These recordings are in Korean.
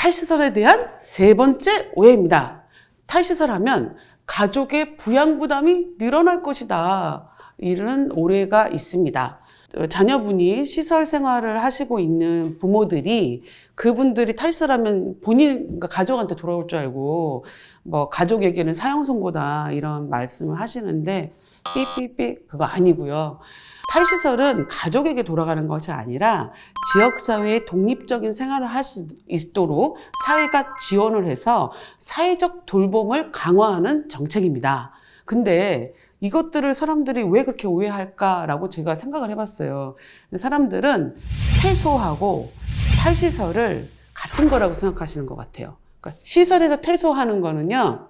탈시설에 대한 세 번째 오해입니다. 탈시설하면 가족의 부양 부담이 늘어날 것이다. 이런 오해가 있습니다. 자녀분이 시설 생활을 하시고 있는 부모들이 그분들이 탈시설하면 본인, 그러니까 가족한테 돌아올 줄 알고 뭐 가족에게는 사형 선고다 이런 말씀을 하시는데 삐삐삐 그거 아니고요. 탈시설은 가족에게 돌아가는 것이 아니라 지역사회의 독립적인 생활을 할 수 있도록 사회가 지원을 해서 사회적 돌봄을 강화하는 정책입니다. 근데 이것들을 사람들이 왜 그렇게 오해할까라고 제가 생각을 해봤어요. 사람들은 퇴소하고 탈시설을 같은 거라고 생각하시는 것 같아요. 그러니까 시설에서 퇴소하는 거는요,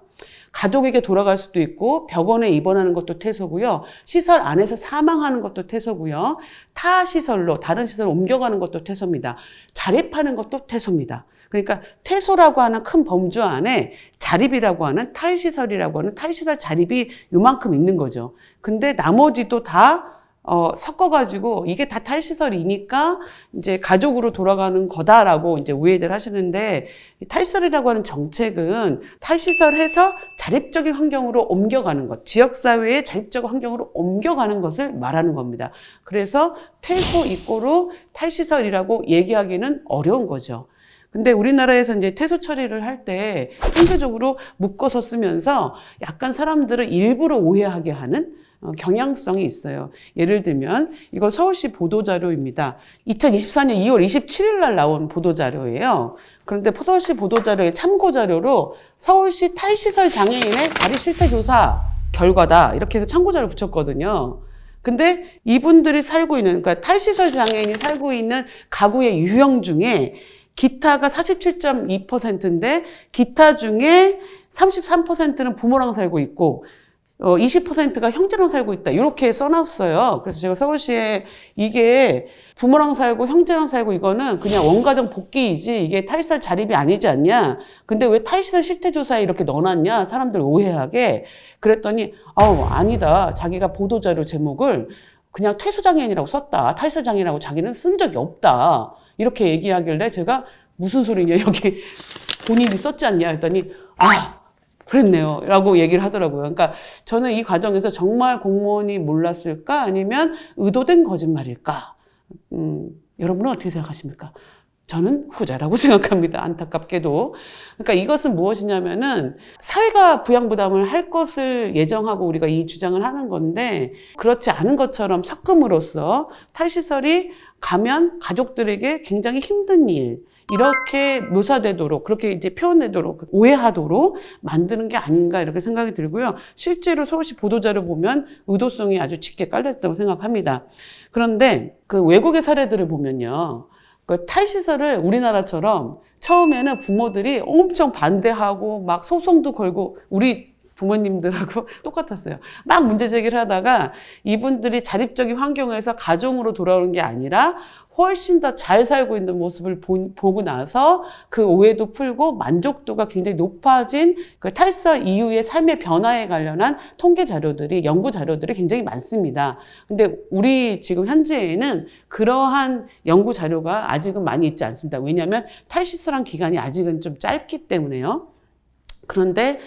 가족에게 돌아갈 수도 있고 병원에 입원하는 것도 퇴소고요. 시설 안에서 사망하는 것도 퇴소고요. 타 시설로 다른 시설로 옮겨가는 것도 퇴소입니다. 자립하는 것도 퇴소입니다. 그러니까 퇴소라고 하는 큰 범주 안에 자립이라고 하는 탈시설이라고 하는 탈시설 자립이 요만큼 있는 거죠. 근데 나머지도 다 섞어가지고 이게 다 탈시설이니까 이제 가족으로 돌아가는 거다라고 이제 오해들 하시는데, 탈시설이라고 하는 정책은 탈시설해서 자립적인 환경으로 옮겨가는 것, 지역사회의 자립적 환경으로 옮겨가는 것을 말하는 겁니다. 그래서 퇴소 이꼬르 탈시설이라고 얘기하기는 어려운 거죠. 근데 우리나라에서 이제 퇴소 처리를 할 때 통계적으로 묶어서 쓰면서 약간 사람들을 일부러 오해하게 하는 경향성이 있어요. 예를 들면 이거 서울시 보도자료입니다. 2024년 2월 27일 날 나온 보도자료예요. 그런데 서울시 보도자료의 참고자료로 서울시 탈시설 장애인의 자립 실태조사 결과다 이렇게 해서 참고자료 붙였거든요. 근데 이분들이 살고 있는, 그러니까 탈시설 장애인이 살고 있는 가구의 유형 중에 기타가 47.2%인데 기타 중에 33%는 부모랑 살고 있고 20%가 형제랑 살고 있다. 이렇게 써놨어요. 그래서 제가 서울시에 이게 부모랑 살고 형제랑 살고 이거는 그냥 원가정 복귀이지 이게 탈시설 자립이 아니지 않냐. 근데 왜 탈시설 실태조사에 이렇게 넣어놨냐. 사람들 오해하게. 그랬더니 아니다. 자기가 보도자료 제목을 그냥 퇴소장애인이라고 썼다. 탈시설장애인이라고 자기는 쓴 적이 없다. 이렇게 얘기하길래 제가 무슨 소리냐. 여기 본인이 썼지 않냐 했더니 그랬네요 라고 얘기를 하더라고요. 그러니까 저는 이 과정에서 정말 공무원이 몰랐을까 아니면 의도된 거짓말일까? 여러분은 어떻게 생각하십니까? 저는 후자라고 생각합니다. 안타깝게도. 그러니까 이것은 무엇이냐면은 사회가 부양부담을 할 것을 예정하고 우리가 이 주장을 하는 건데, 그렇지 않은 것처럼 섞음으로써 탈시설이 가면 가족들에게 굉장히 힘든 일, 이렇게 묘사되도록, 그렇게 이제 표현되도록, 오해하도록 만드는 게 아닌가 이렇게 생각이 들고요. 실제로 서울시 보도자료 보면 의도성이 아주 짙게 깔렸다고 생각합니다. 그런데 그 외국의 사례들을 보면요. 그 탈시설을 우리나라처럼 처음에는 부모들이 엄청 반대하고 막 소송도 걸고, 우리 부모님들하고 똑같았어요. 막 문제 제기를 하다가 이분들이 자립적인 환경에서 가정으로 돌아오는 게 아니라 훨씬 더 잘 살고 있는 모습을 보고 나서 그 오해도 풀고 만족도가 굉장히 높아진 그 탈시설 이후의 삶의 변화에 관련한 통계 자료들이, 연구 자료들이 굉장히 많습니다. 근데 우리 지금 현재에는 그러한 연구 자료가 아직은 많이 있지 않습니다. 왜냐하면 탈시설한 기간이 아직은 좀 짧기 때문에요. 그런데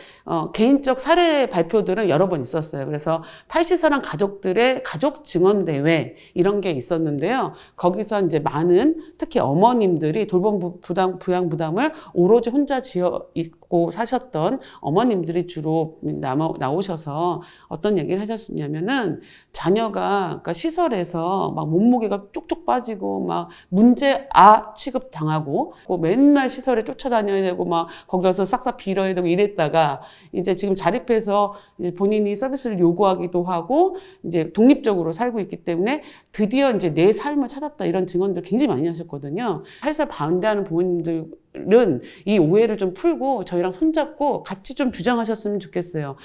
개인적 사례 발표들은 여러 번 있었어요. 그래서 탈시설한 가족들의 가족 증언 대회 이런 게 있었는데요. 거기서 이제 많은 특히 어머님들이 돌봄 부양 부담을 오로지 혼자 지어 있고 사셨던 어머님들이 주로 나오셔서 어떤 얘기를 하셨냐면은 자녀가 그러니까 시설에서 막 몸무게가 쭉쭉 빠지고 막 문제 취급 당하고 맨날 시설에 쫓아다녀야 되고 막 거기 가서 싹싹 빌어야 되고 이랬다가 이제 지금 자립해서 이제 본인이 서비스를 요구하기도 하고 이제 독립적으로 살고 있기 때문에 드디어 이제 내 삶을 찾았다, 이런 증언들 굉장히 많이 하셨거든요. 탈시설 반대하는 부모님들은 이 오해를 좀 풀고 저희랑 손잡고 같이 좀 주장하셨으면 좋겠어요.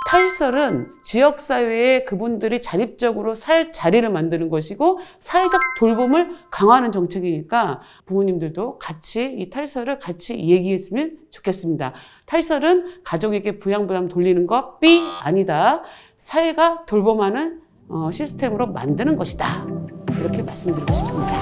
탈시설은 지역사회에 그분들이 자립적으로 살 자리를 만드는 것이고 사회적 돌봄을 강화하는 정책이니까 부모님들도 같이 이 탈시설을 같이 얘기했으면 좋겠습니다. 탈시설은 가족에게 부양부담 돌리는 것 아니다. 사회가 돌봄하는 시스템으로 만드는 것이다. 이렇게 말씀드리고 싶습니다.